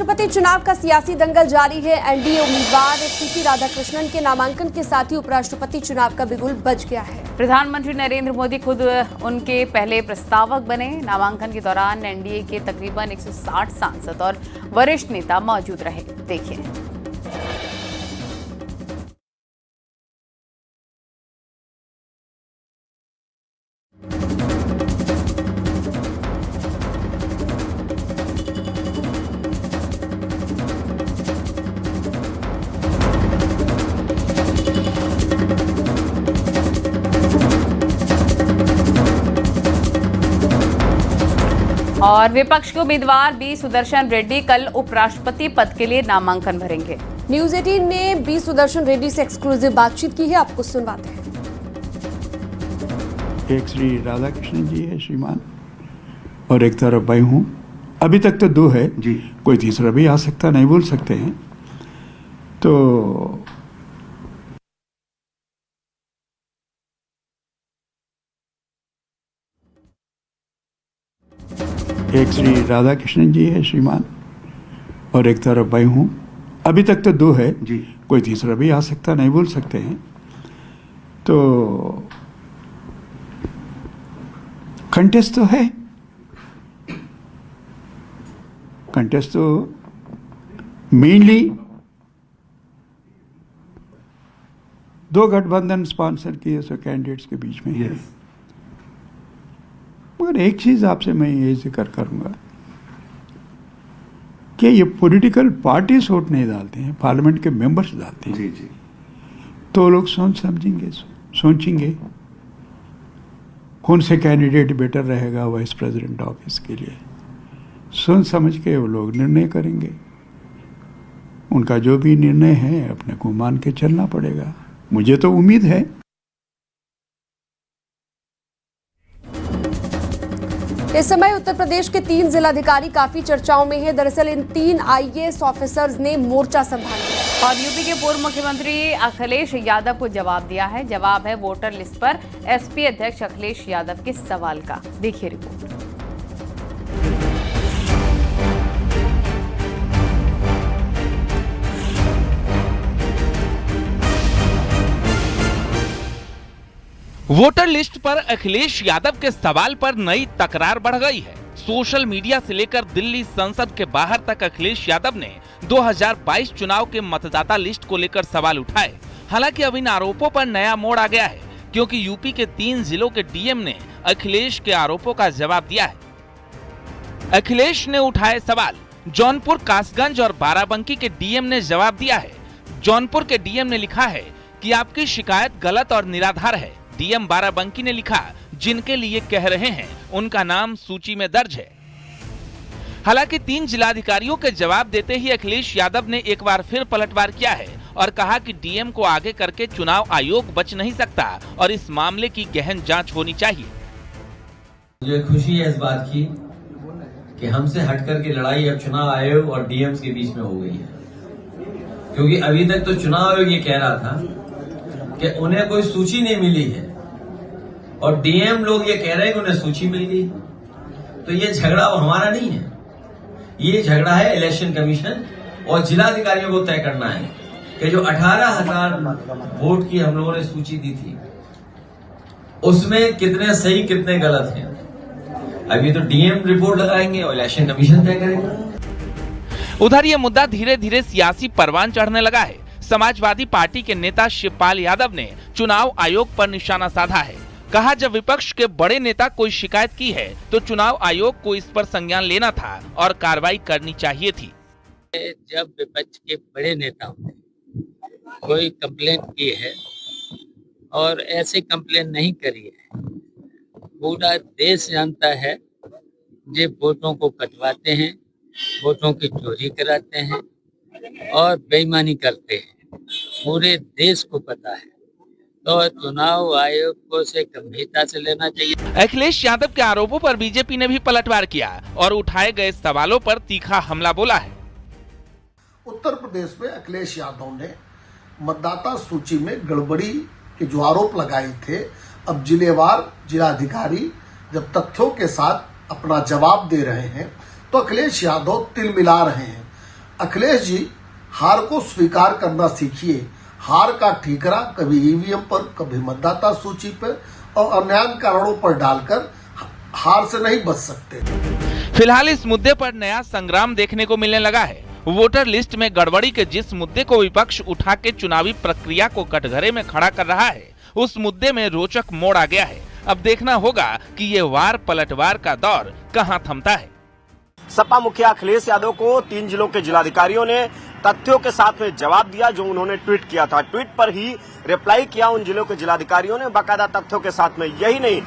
उपराष्ट्रपति चुनाव का सियासी दंगल जारी है। एनडीए उम्मीदवार सीपी राधाकृष्णन के नामांकन के साथ ही उपराष्ट्रपति चुनाव का बिगुल बज गया है। प्रधानमंत्री नरेंद्र मोदी खुद उनके पहले प्रस्तावक बने। नामांकन के दौरान एनडीए के तकरीबन 160 सांसद और वरिष्ठ नेता मौजूद रहे। देखिए। और विपक्ष के उम्मीदवार बी सुदर्शन रेड्डी कल उपराष्ट्रपति पद के लिए नामांकन भरेंगे। न्यूज 18 ने बी सुदर्शन रेड्डी से एक्सक्लूसिव बातचीत की है, आपको सुनवाते हैं। एक श्री राधाकृष्णन जी है श्रीमान, और एक तरफ मैं हूँ। अभी तक तो 2 है जी, कोई तीसरा भी आ सकता, नहीं बोल सकते हैं। तो एक श्री राधाकृष्णन जी है श्रीमान, और एक तरफ मैं हूँ। अभी तक तो 2 है जी, कोई तीसरा भी आ सकता, नहीं बोल सकते हैं। तो कंटेस्ट तो है, कंटेस्ट तो मेनली 2 गठबंधन स्पॉन्सर किए सो कैंडिडेट्स के बीच में है। मगर एक चीज आपसे मैं ये जिक्र करूंगा कि ये पॉलिटिकल पार्टीज वोट नहीं डालते हैं, पार्लियामेंट के मेंबर्स डालते हैं। जी जी। तो लोग समझेंगे, सोचेंगे कौन से कैंडिडेट बेटर रहेगा वाइस प्रेसिडेंट ऑफिस के लिए। सोच समझ के वो लोग निर्णय करेंगे। उनका जो भी निर्णय है अपने को मान के चलना पड़ेगा। मुझे तो उम्मीद है। इस समय उत्तर प्रदेश के 3 जिलाधिकारी काफी चर्चाओं में हैं। दरअसल इन 3 आईएएस ऑफिसर्स ने मोर्चा संभाला और यूपी के पूर्व मुख्यमंत्री अखिलेश यादव को जवाब दिया है। जवाब है वोटर लिस्ट पर एसपी अध्यक्ष अखिलेश यादव के सवाल का। देखिए रिपोर्ट। वोटर लिस्ट पर अखिलेश यादव के सवाल पर नई तकरार बढ़ गई है। सोशल मीडिया से लेकर दिल्ली संसद के बाहर तक अखिलेश यादव ने 2022 चुनाव के मतदाता लिस्ट को लेकर सवाल उठाए। हालांकि अब इन आरोपों पर नया मोड़ आ गया है, क्योंकि यूपी के 3 जिलों के डीएम ने अखिलेश के आरोपों का जवाब दिया है। अखिलेश ने उठाए सवाल। जौनपुर, कासगंज और बाराबंकी के डीएम ने जवाब दिया है। जौनपुर के डीएम ने लिखा है कि आपकी शिकायत गलत और निराधार है। डीएम बाराबंकी ने लिखा, जिनके लिए कह रहे हैं उनका नाम सूची में दर्ज है। हालांकि 3 जिलाधिकारियों के जवाब देते ही अखिलेश यादव ने एक बार फिर पलटवार किया है और कहा कि डीएम को आगे करके चुनाव आयोग बच नहीं सकता और इस मामले की गहन जांच होनी चाहिए। मुझे खुशी है इस बात की कि हमसे हट करके लड़ाई अब चुनाव आयोग और डीएम के बीच में हो गई है, क्योंकि अभी तक तो चुनाव आयोग ये कह रहा था कि उन्हें कोई सूची नहीं मिली है और डीएम लोग ये कह रहे हैं कि उन्हें सूची मिल गई। तो ये झगड़ा हमारा नहीं है, ये झगड़ा है इलेक्शन कमीशन और जिलाधिकारियों को तय करना है कि जो 18,000 वोट की हम लोगों ने सूची दी थी उसमें कितने सही कितने गलत हैं। अभी तो डीएम रिपोर्ट लगाएंगे और इलेक्शन कमीशन तय करेगा। उधर ये मुद्दा धीरे धीरे सियासी परवान चढ़ने लगा है। समाजवादी पार्टी के नेता शिवपाल यादव ने चुनाव आयोग पर निशाना साधा है। कहा, जब विपक्ष के बड़े नेता कोई शिकायत की है तो चुनाव आयोग को इस पर संज्ञान लेना था और कार्रवाई करनी चाहिए थी। जब विपक्ष के बड़े नेता ने कोई कंप्लेंट की है और ऐसी कंप्लेंट नहीं करी है, पूरा देश जानता है जे वोटों को कटवाते हैं, वोटों की चोरी कराते हैं और बेईमानी करते हैं, पूरे देश को पता है। तो चुनाव आयोग को से गंभीरता से लेना चाहिए। अखिलेश यादव के आरोपों पर बीजेपी ने भी पलटवार किया और उठाए गए सवालों पर तीखा हमला बोला है। उत्तर प्रदेश में अखिलेश यादव ने मतदाता सूची में गड़बड़ी के जो आरोप लगाए थे, अब जिलेवार जिलाधिकारी जब तथ्यों के साथ अपना जवाब दे रहे हैं तो अखिलेश यादव तिल मिला रहे हैं। अखिलेश जी हार को स्वीकार करना सीखिए। हार का ठीकरा कभी ईवीएम पर, कभी मतदाता सूची पर और अन्य कारणों पर डालकर हार से नहीं बच सकते। फिलहाल इस मुद्दे पर नया संग्राम देखने को मिलने लगा है। वोटर लिस्ट में गड़बड़ी के जिस मुद्दे को विपक्ष उठा के चुनावी प्रक्रिया को कटघरे में खड़ा कर रहा है, उस मुद्दे में रोचक मोड़ आ गया है। अब देखना होगा कि ये वार पलटवार का दौर कहां थमता है। सपा मुखिया अखिलेश यादव को 3 जिलों के जिलाधिकारियों ने तथ्यों के साथ में जवाब दिया, जो उन्होंने ट्वीट किया था। ट्वीट पर ही रिप्लाई किया उन जिलों के जिलाधिकारियों ने बाकायदा तथ्यों के साथ में। यही नहीं,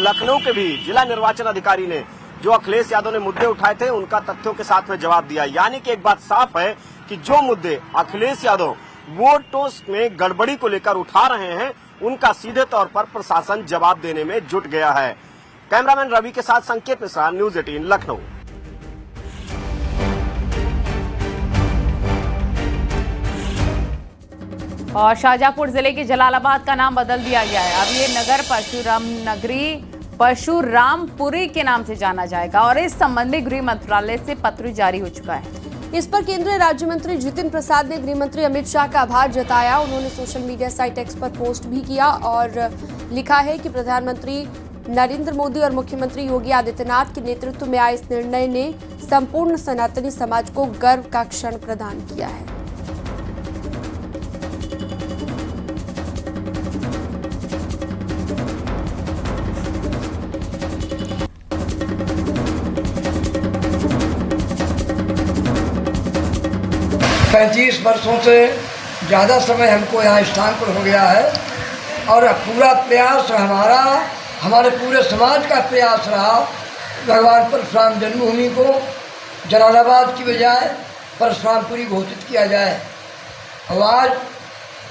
लखनऊ के भी जिला निर्वाचन अधिकारी ने जो अखिलेश यादव ने मुद्दे उठाए थे, उनका तथ्यों के साथ में जवाब दिया। यानी कि एक बात साफ है कि जो मुद्दे अखिलेश यादव वोटों में गड़बड़ी को लेकर उठा रहे हैं, उनका सीधे तौर पर प्रशासन जवाब देने में जुट गया है। कैमरामैन रवि के साथ संकेत मिश्रा, न्यूज़ 18 लखनऊ। और शाहजहांपुर जिले के जलालाबाद का नाम बदल दिया गया है। अब ये नगर परशुराम नगरी परशुरामपुरी के नाम से जाना जाएगा और इस संबंध में गृह मंत्रालय से पत्र जारी हो चुका है। इस पर केंद्रीय राज्य मंत्री जितिन प्रसाद ने गृह मंत्री अमित शाह का आभार जताया। उन्होंने सोशल मीडिया साइट एक्स पर पोस्ट भी किया और लिखा है कि प्रधानमंत्री नरेंद्र मोदी और मुख्यमंत्री योगी आदित्यनाथ के नेतृत्व में आए इस निर्णय ने संपूर्ण सनातनी समाज को गर्व का क्षण प्रदान किया है। पैंतीस वर्षों से ज़्यादा समय हमको यहाँ स्थान पर हो गया है और पूरा प्रयास हमारे पूरे समाज का प्रयास रहा भगवान परशुराम जन्मभूमि को जलालाबाद की बजाय परशुरामपुरी घोषित किया जाए। और आज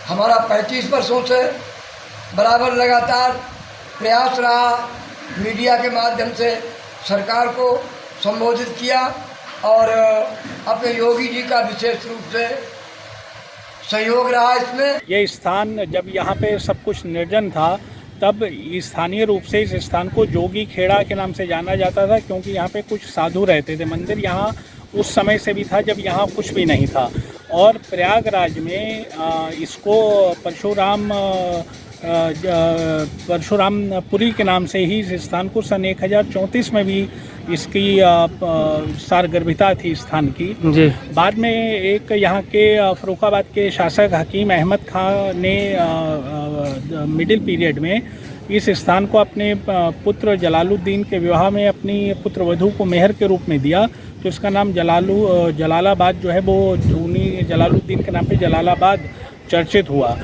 हमारा 35 वर्षों से बराबर लगातार प्रयास रहा, मीडिया के माध्यम से सरकार को संबोधित किया और अपने योगी जी का विशेष रूप से सहयोग रहा इसमें। ये स्थान जब यहाँ पे सब कुछ निर्जन था, तब स्थानीय रूप से इस स्थान को जोगी खेड़ा के नाम से जाना जाता था, क्योंकि यहाँ पे कुछ साधु रहते थे। मंदिर यहाँ उस समय से भी था जब यहाँ कुछ भी नहीं था। और प्रयागराज में इसको परशुरामपुरी के नाम से ही इस स्थान को सन 1034 में भी इसकी सारगर्भिता थी स्थान की जी। बाद में एक यहाँ के फर्रुखाबाद के शासक हकीम अहमद खां ने मिडिल पीरियड में इस स्थान को अपने पुत्र जलालुद्दीन के विवाह में अपनी पुत्र वधू को मेहर के रूप में दिया, तो इसका नाम जलालाबाद जो है वो उन्हीं जलालुद्दीन के नाम पे जलालाबाद चर्चित हुआ।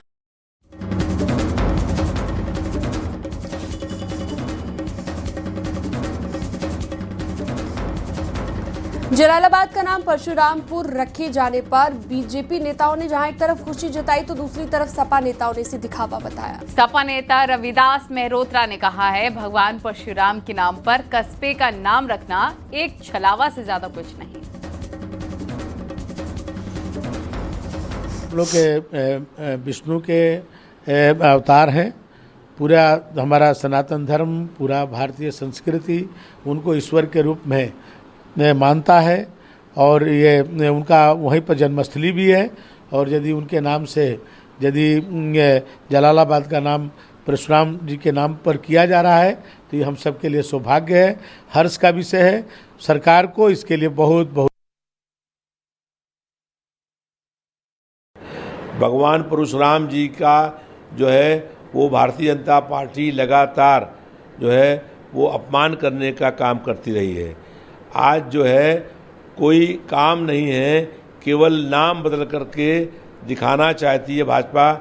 जलालाबाद का नाम परशुरामपुर रखे जाने पर बीजेपी नेताओं ने जहां एक तरफ खुशी जताई तो दूसरी तरफ सपा नेताओं ने इसे दिखावा बताया। सपा नेता रविदास मेहरोत्रा ने कहा है, भगवान परशुराम के नाम पर कस्बे का नाम रखना एक छलावा से ज्यादा कुछ नहीं। लोग विष्णु के अवतार हैं। पूरा हमारा सनातन धर्म, पूरा भारतीय संस्कृति उनको ईश्वर के रूप में मानता है और ये उनका वहीं पर जन्मस्थली भी है। और यदि उनके नाम से यदि जलालाबाद का नाम परशुराम जी के नाम पर किया जा रहा है तो ये हम सब के लिए सौभाग्य है, हर्ष का विषय है। सरकार को इसके लिए बहुत बहुत भगवान परशुराम जी का जो है वो भारतीय जनता पार्टी लगातार जो है वो अपमान करने का काम करती रही है। आज जो है कोई काम नहीं है, केवल नाम बदल करके दिखाना चाहती है भाजपा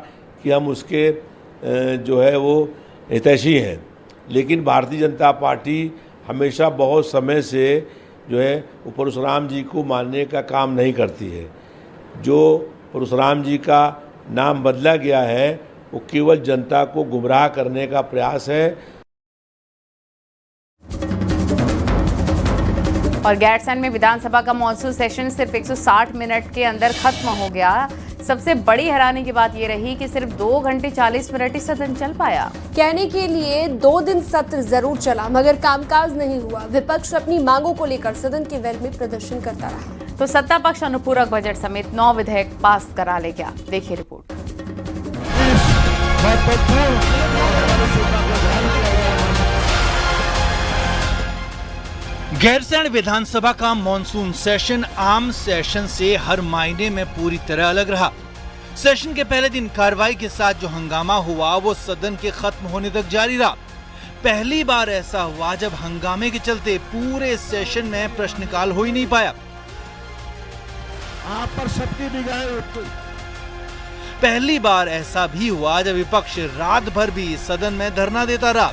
कि हम उसके जो है वो हितैषी हैं। लेकिन भारतीय जनता पार्टी हमेशा बहुत समय से जो है वो परशुराम जी को मानने का काम नहीं करती है। जो परशुराम जी का नाम बदला गया है वो केवल जनता को गुमराह करने का प्रयास है। और गैरसैंण में विधानसभा का मॉनसून सेशन सिर्फ 160 मिनट के अंदर खत्म हो गया। सबसे बड़ी हैरानी की बात ये रही कि सिर्फ 2 घंटे 40 मिनट ही सदन चल पाया। कहने के लिए 2 दिन सत्र जरूर चला मगर कामकाज नहीं हुआ। विपक्ष अपनी मांगों को लेकर सदन के वेल में प्रदर्शन करता रहा। तो सत्ता पक्ष अनुपूरक बजट समेत 9 विधेयक पास करा ले गया। देखिए रिपोर्ट। गैरसैंण विधानसभा का मॉनसून सेशन आम सेशन से हर मायने में पूरी तरह अलग रहा। सेशन के पहले दिन कार्रवाई के साथ जो हंगामा हुआ वो सदन के खत्म होने तक जारी रहा। पहली बार ऐसा हुआ जब हंगामे के चलते पूरे सेशन में प्रश्नकाल हो ही नहीं पाया। आप पर सबकी निगाहें पहली बार ऐसा भी हुआ जब विपक्ष रात भर भी सदन में धरना देता रहा।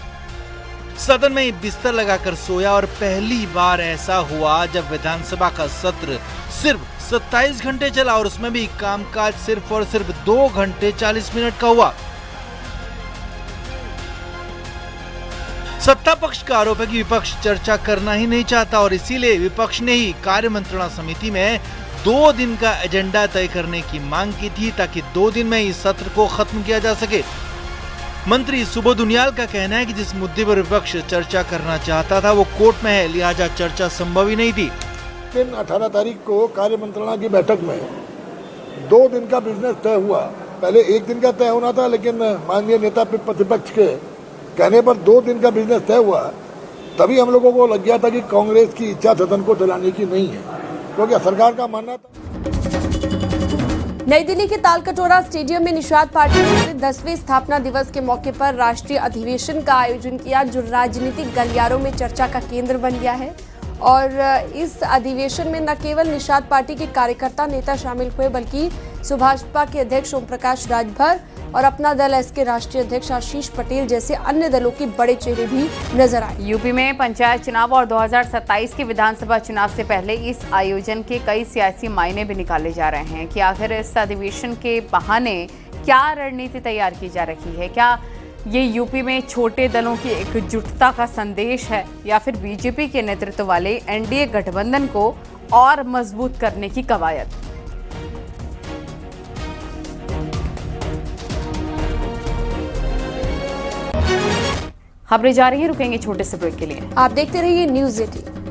सदन में बिस्तर लगाकर सोया और पहली बार ऐसा हुआ जब विधानसभा का सत्र सिर्फ 27 घंटे चला और उसमें भी कामकाज सिर्फ और सिर्फ 2 घंटे 40 मिनट का हुआ। सत्ता पक्ष का आरोप है कि विपक्ष चर्चा करना ही नहीं चाहता और इसीलिए विपक्ष ने ही कार्य मंत्रणा समिति में 2 दिन का एजेंडा तय करने की मांग की थी ताकि 2 दिन में इस सत्र को खत्म किया जा सके। मंत्री सुबोध उनियाल का कहना है कि जिस मुद्दे पर विपक्ष चर्चा करना चाहता था वो कोर्ट में है, लिहाजा चर्चा संभव ही नहीं थी। 18 तारीख को कार्य मंत्रणा की बैठक में 2 दिन का बिजनेस तय हुआ। पहले 1 दिन का तय होना था, लेकिन माननीय नेता प्रतिपक्ष के कहने पर 2 दिन का बिजनेस तय हुआ। तभी हम लोगों को लग गया था कि कांग्रेस की इच्छा सदन को चलाने की नहीं है, क्योंकि सरकार का मानना था। नई दिल्ली के तालकटोरा स्टेडियम में निषाद पार्टी ने 10वें स्थापना दिवस के मौके पर राष्ट्रीय अधिवेशन का आयोजन किया, जो राजनीतिक गलियारों में चर्चा का केंद्र बन गया है। और इस अधिवेशन में न केवल निषाद पार्टी के कार्यकर्ता नेता शामिल हुए, बल्कि सुभाषपा के अध्यक्ष ओम प्रकाश राजभर और अपना दल एस के राष्ट्रीय अध्यक्ष आशीष पटेल जैसे अन्य दलों के बड़े चेहरे भी नजर आए। यूपी में पंचायत चुनाव और 2027 के विधानसभा चुनाव से पहले इस आयोजन के कई सियासी मायने भी निकाले जा रहे हैं कि आखिर इस अधिवेशन के बहाने क्या रणनीति तैयार की जा रही है। क्या ये यूपी में छोटे दलों की एकजुटता का संदेश है या फिर बीजेपी के नेतृत्व वाले एनडीए गठबंधन को और मजबूत करने की कवायद। खबरें जारी हैं, रुकेंगे छोटे से ब्रेक के लिए। आप देखते रहिए न्यूज़ 18।